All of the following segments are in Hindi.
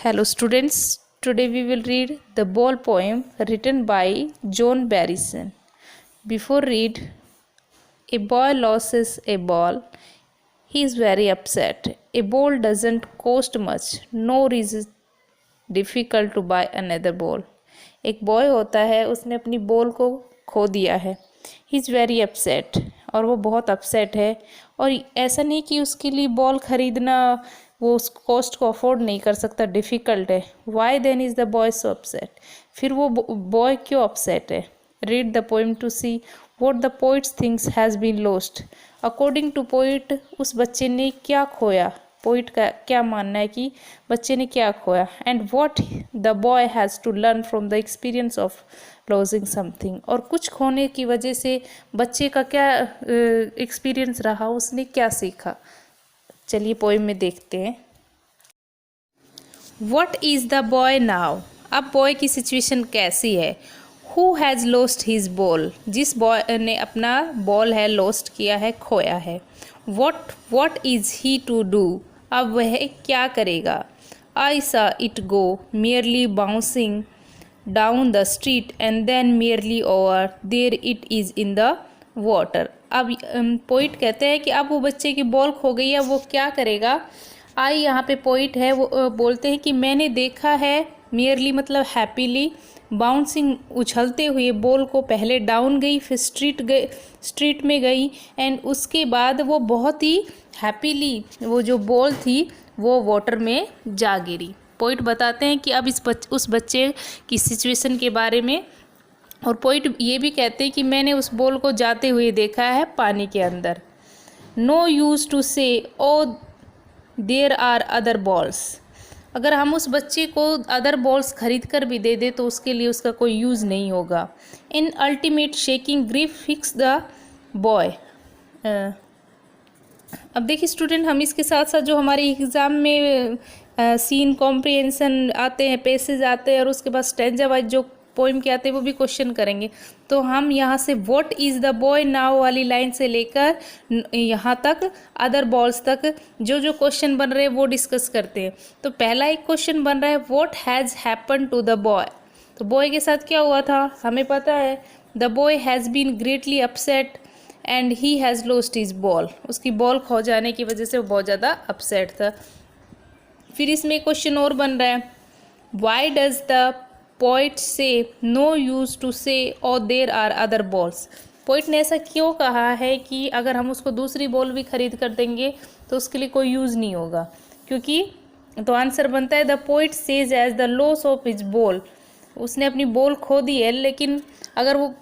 Hello students, today we will read the Ball poem written by John Barrison. Before read, a boy loses a ball. He is very upset. A ball doesn't cost much, nor is it difficult to buy another ball. एक बॉय होता है, उसने अपनी बॉल को खो दिया है. ही इज़ वेरी अपसेट, और वो बहुत अपसेट है. और ऐसा नहीं कि उसके लिए बॉल ख़रीदना वो उस कॉस्ट को अफोर्ड नहीं कर सकता, डिफ़िकल्ट है. Why then is the boy so upset? फिर वो बॉय क्यों अपसेट है? Read the poem to see what the poet's things has been lost. According to poet, उस बच्चे ने क्या खोया? पोइट का क्या मानना है कि बच्चे ने क्या खोया? And what the boy has to learn from the experience of losing something. और कुछ खोने की वजह से बच्चे का क्या एक्सपीरियंस रहा, उसने क्या सीखा? चलिए पोएम में देखते हैं. What is the boy now? अब बॉय की सिचुएशन कैसी है? Who has lost his ball? जिस बॉय ने अपना बॉल है लॉस्ट किया है, खोया है. What is he to do? अब वह क्या करेगा? I saw it go merely bouncing down the street and then merely over there it is in the water. अब पोइट कहते हैं कि अब वो बच्चे की बॉल खो गई है, वो क्या करेगा? आई यहाँ पे पोइट है, वो बोलते हैं कि मैंने देखा है, merely मतलब हैप्पीली, बाउंसिंग उछलते हुए बॉल को पहले डाउन गई, फिर स्ट्रीट में गई, एंड उसके बाद वो बहुत ही हैप्पीली वो जो बॉल थी वो वाटर में जा गिरी. पोइट बताते हैं कि अब उस बच्चे की सिचुएशन के बारे में. और पोइट ये भी कहते हैं कि मैंने उस बॉल को जाते हुए देखा है पानी के अंदर. नो यूज़ टू से oh there are other balls. अगर हम उस बच्चे को अदर बॉल्स खरीद कर भी दे दे तो उसके लिए उसका कोई यूज़ नहीं होगा. An ultimate shaking grief fix the boy. अब देखिए स्टूडेंट, हम इसके साथ साथ जो हमारे एग्ज़ाम में सीन कॉम्प्रिहेंशन आते हैं, पेसेज आते हैं, और उसके बाद स्टैंजा वाइज जो पोइम के आते हैं वो भी क्वेश्चन करेंगे. तो हम यहाँ से what is the boy now वाली लाइन से लेकर यहाँ तक अदर बॉल्स तक जो जो क्वेश्चन बन रहे हैं वो डिस्कस करते हैं. तो पहला एक क्वेश्चन बन रहा है, what has happen to the boy. तो बॉय के साथ क्या हुआ था हमें पता है. The boy has been greatly upset and he has lost his ball. उसकी बॉल खो जाने की वजह से वो बहुत ज़्यादा अपसेट था. फिर इसमें क्वेश्चन और बन रहा है, why does the poet say no use to say or there are other balls. Poet ने ऐसा क्यों कहा है कि अगर हम उसको दूसरी बॉल भी खरीद कर देंगे तो उसके लिए कोई यूज़ नहीं होगा? क्योंकि तो आंसर बनता है the poet says as the loss of his ball. उसने अपनी बॉल खो दी है, लेकिन अगर वो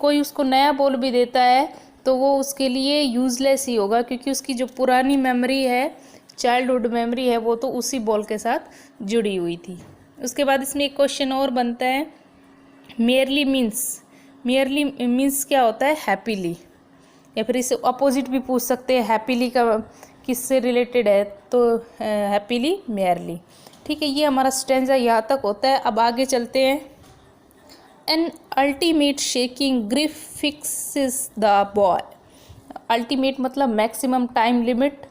कोई उसको नया बॉल भी देता है तो वो उसके लिए यूज़लेस ही होगा, क्योंकि उसकी जो पुरानी मेमोरी है, चाइल्डहुड मेमोरी है, वो तो उसी बॉल के साथ जुड़ी हुई थी. उसके बाद इसमें एक क्वेश्चन और बनता है, मेयरली मीन्स क्या होता है? हैप्पीली. या फिर इसे अपोजिट भी पूछ सकते हैं, हैप्पीली का किससे रिलेटेड है? तो हैप्पीली मेयरली. ठीक है, ये हमारा स्टैंजा यहाँ तक होता है. अब आगे चलते हैं. An ultimate shaking grief fixes the boy. Ultimate मतलब maximum time limit,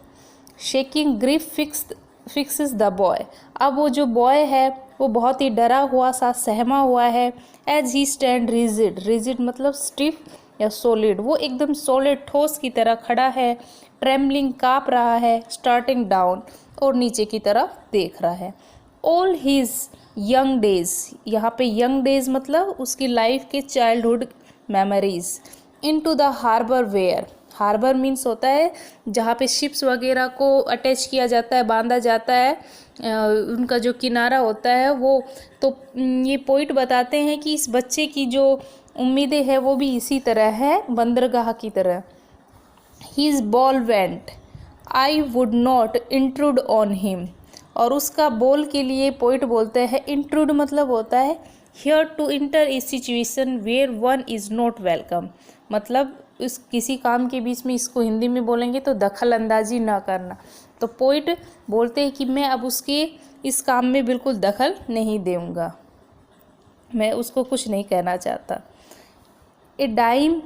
shaking grief fixes the boy. अब वो जो बॉय है वो बहुत ही डरा हुआ सा, सहमा हुआ है. एज ही स्टैंड रिजिड मतलब स्टिफ या सॉलिड. वो एकदम सॉलिड ठोस की तरह खड़ा है. ट्रेम्बलिंग काँप रहा है. स्टार्टिंग डाउन और नीचे की तरफ देख रहा है. All his young days. यहाँ पे यंग डेज मतलब उसकी लाइफ के childhood memories. Into the harbour where. Harbour means होता है जहाँ पे शिप्स वगैरह को अटैच किया जाता है, बांधा जाता है, उनका जो किनारा होता है वो. तो ये पोइट बताते हैं कि इस बच्चे की जो उम्मीदें हैं वो भी इसी तरह है, बंदरगाह की तरह. His ball went, I would not intrude on him. और उसका बॉल के लिए पोइट बोलते हैं, इंट्रूड मतलब होता है here to enter a situation where one is not welcome. मतलब इस किसी काम के बीच में, इसको हिंदी में बोलेंगे तो दखल अंदाजी ना करना. तो पोइट बोलते हैं कि मैं अब उसके इस काम में बिल्कुल दखल नहीं दूंगा, मैं उसको कुछ नहीं कहना चाहता. A dime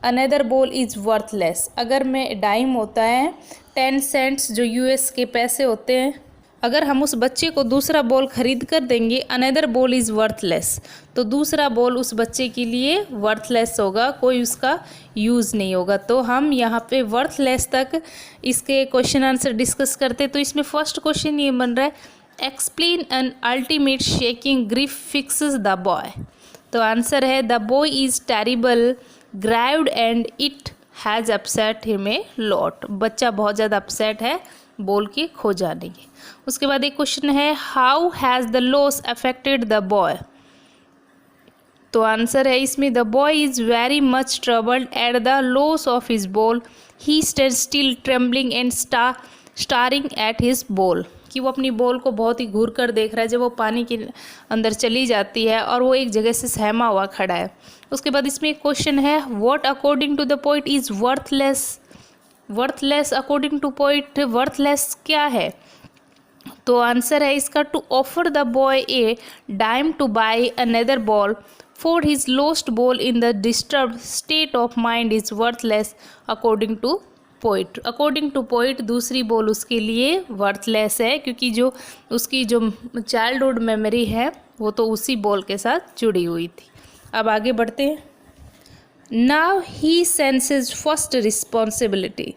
another ball is worthless. अगर मैं डाइम होता है 10 सेंट्स जो यूएस के पैसे होते हैं, अगर हम उस बच्चे को दूसरा बॉल खरीद कर देंगे, अनदर बॉल इज़ वर्थलेस, तो दूसरा बॉल उस बच्चे के लिए वर्थलेस होगा, कोई उसका यूज़ नहीं होगा। तो हम यहाँ पे वर्थलेस तक इसके क्वेश्चन आंसर डिस्कस करते। तो इसमें फर्स्ट क्वेश्चन ये बन रहा है, explain an ultimate shaking grief fixes the boy. तो आंसर है the boy is terrible grieved and it has upset him a lot. बच्चा बहुत ज़्यादा अपसेट है बॉल के खो जाने के। उसके बाद एक क्वेश्चन है, how has the loss affected the boy. तो आंसर है इसमें, the boy is very much troubled at the loss of his ball, he stand still trembling and starring at his ball. कि वो अपनी बॉल को बहुत ही घूर कर देख रहा है जब वो पानी के अंदर चली जाती है और वो एक जगह से सहमा हुआ खड़ा है। उसके बाद इसमें एक क्वेश्चन है, what according to the poet is worthless. Worthless according to poet, worthless क्या है। तो आंसर है इसका, to offer the boy a dime to buy another ball for his lost ball in the disturb state of mind is worthless according to poet. According to poet दूसरी बॉल उसके लिए वर्थलेस है, क्योंकि जो उसकी जो चाइल्डहुड मेमोरी है वो तो उसी बॉल के साथ जुड़ी हुई थी। अब आगे बढ़ते हैं। Now he senses first responsibility.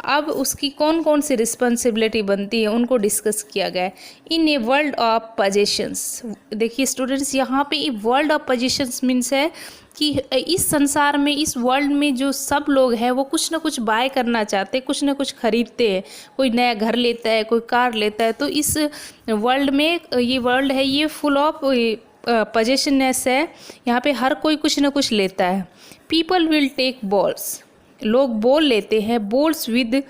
अब उसकी कौन कौन सी रिस्पॉन्सिबिलिटी बनती है उनको डिस्कस किया गया है। इन ए वर्ल्ड ऑफ पोजीशंस, देखिए स्टूडेंट्स यहाँ पे वर्ल्ड ऑफ पोजीशंस मीन्स है कि इस संसार में, इस वर्ल्ड में जो सब लोग हैं वो कुछ ना कुछ बाय करना चाहते हैं, कुछ ना कुछ खरीदते हैं। कोई नया घर लेता है, कोई कार लेता है। तो इस वर्ल्ड में, ये वर्ल्ड है ये फुल ऑफ पोजेशननेस है, यहाँ पे हर कोई कुछ ना कुछ लेता है। पीपल विल टेक बॉल्स, लोग बॉल लेते हैं। Balls with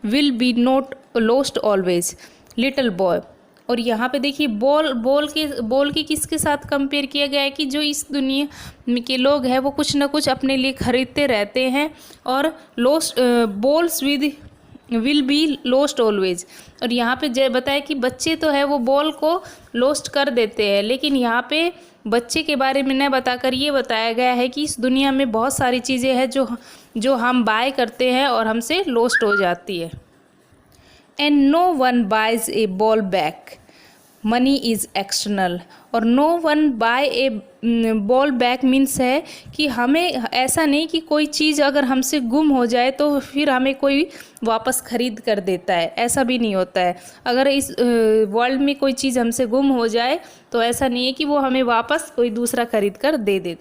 will be not lost always, little boy. और यहाँ पे देखिए बॉल की किसके साथ कंपेयर किया गया है कि जो इस दुनिया के लोग हैं वो कुछ ना कुछ अपने लिए खरीदते रहते हैं। और lost balls with will be lost always. और यहाँ पे बताया कि बच्चे तो है वो बॉल को लॉस्ट कर देते हैं, लेकिन यहाँ पे बच्चे के बारे में न बताकर ये बताया गया है कि इस दुनिया में बहुत सारी चीज़ें हैं जो हम बाय करते हैं और हमसे लॉस्ट हो जाती है। And no one buys a ball back, money is external. और no one buy a ball back means है कि हमें ऐसा नहीं कि कोई चीज़ अगर हमसे गुम हो जाए तो फिर हमें कोई वापस ख़रीद कर देता है, ऐसा भी नहीं होता है। अगर इस वर्ल्ड में कोई चीज़ हमसे गुम हो जाए तो ऐसा नहीं है कि वो हमें वापस कोई दूसरा खरीद कर दे दे।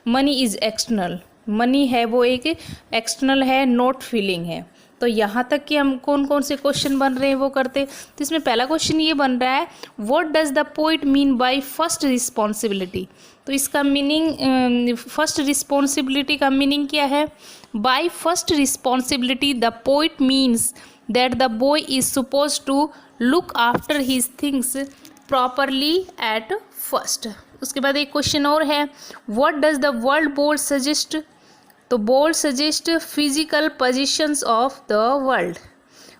मनी इज़ एक्सटर्नल, मनी है वो एक एक्सटर्नल है, नॉट फीलिंग है। तो यहाँ तक कि हम कौन कौन से क्वेश्चन बन रहे हैं वो करते। तो इसमें पहला क्वेश्चन ये बन रहा है, what does the poet mean by first responsibility. तो इसका मीनिंग, फर्स्ट रिस्पॉन्सिबिलिटी का मीनिंग क्या है। By first responsibility the poet means that the boy is suppose to look after his things properly at first. उसके बाद एक क्वेश्चन और है, what does the world ball suggest. तो ball suggest physical positions of the world.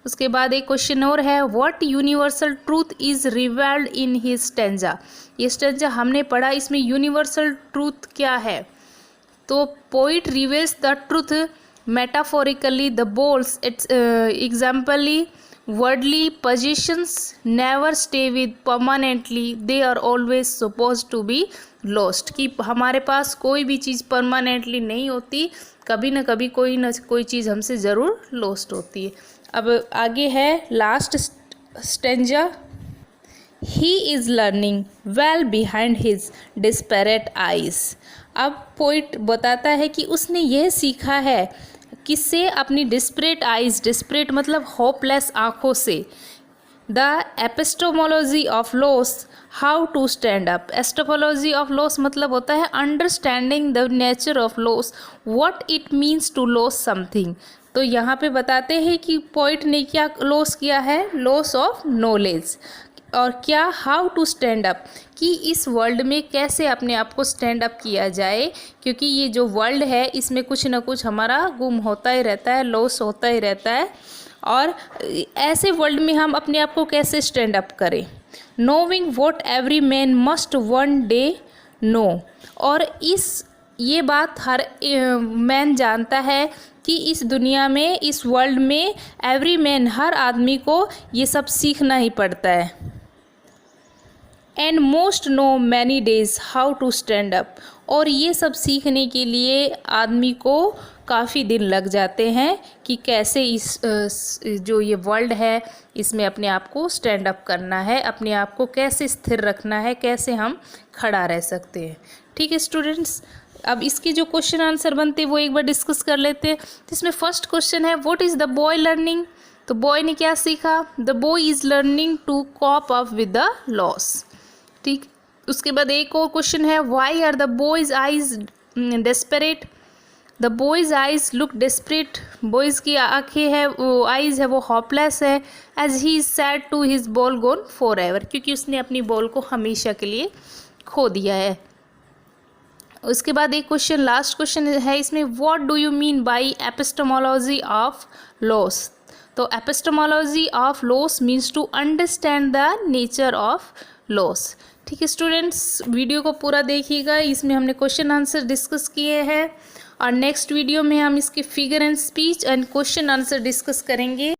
उसके बाद एक क्वेश्चन और है, what universal truth is revelled in his stanza. ये स्टैंजा हमने पढ़ा, इसमें यूनिवर्सल ट्रूथ क्या है। तो poet reveals the truth metaphorically the balls exemplify worldly positions never stay with permanently, they are always suppose to be lost. कि हमारे पास कोई भी चीज़ परमानेंटली नहीं होती, कभी ना कभी कोई ना कोई चीज़ हमसे ज़रूर लॉस्ट होती है। अब आगे है last stanza, he is learning well behind his desperate eyes. अब पोइट बताता है कि उसने यह सीखा है किससे, अपनी डिस्परेट आइज, डिस्परेट मतलब होपलेस आँखों से। The epistemology of loss, how to stand up. Epistemology of loss मतलब होता है understanding the nature of loss, what it means to loss something. तो यहाँ पे बताते हैं कि पोइट ने क्या लॉस किया है, लॉस ऑफ नॉलेज। और क्या, हाउ टू स्टैंड अप, कि इस वर्ल्ड में कैसे अपने आप को स्टैंड अप किया जाए, क्योंकि ये जो वर्ल्ड है इसमें कुछ ना कुछ हमारा गुम होता ही रहता है, लॉस होता ही रहता है। और ऐसे वर्ल्ड में हम अपने आप को कैसे स्टैंड अप करें। Knowing what every man must one day know. और ये बात हर मैन जानता है कि इस दुनिया में, इस वर्ल्ड में एवरी मैन, हर आदमी को ये सब सीखना ही पड़ता है। And most know many days how to stand up. और ये सब सीखने के लिए आदमी को काफ़ी दिन लग जाते हैं कि कैसे इस जो ये वर्ल्ड है इसमें अपने आप को स्टैंड अप करना है, अपने आप को कैसे स्थिर रखना है, कैसे हम खड़ा रह सकते हैं। ठीक है स्टूडेंट्स, अब इसके जो क्वेश्चन आंसर बनते हैं वो एक बार डिस्कस कर लेते हैं। तो इसमें फर्स्ट क्वेश्चन है, what is the boy learning. तो बॉय ने क्या सीखा, the boy is learning to cope up with the loss. ठीक, उसके बाद एक और क्वेश्चन है, why are the boy's eyes desperate. The boy's eyes look desperate. Boys की आँखें है वो आइज़ है वो होपलेस है, as he is sad to his ball gone for ever, क्योंकि उसने अपनी बॉल को हमेशा के लिए खो दिया है। उसके बाद एक क्वेश्चन लास्ट क्वेश्चन है इसमें, what do you mean by epistemology of loss. तो epistemology of loss means to understand the nature of loss. ठीक है स्टूडेंट्स, वीडियो को पूरा देखिएगा, इसमें हमने क्वेश्चन आंसर डिस्कस किए हैं और नेक्स्ट वीडियो में हम इसके figure and speech and question answer discuss करेंगे।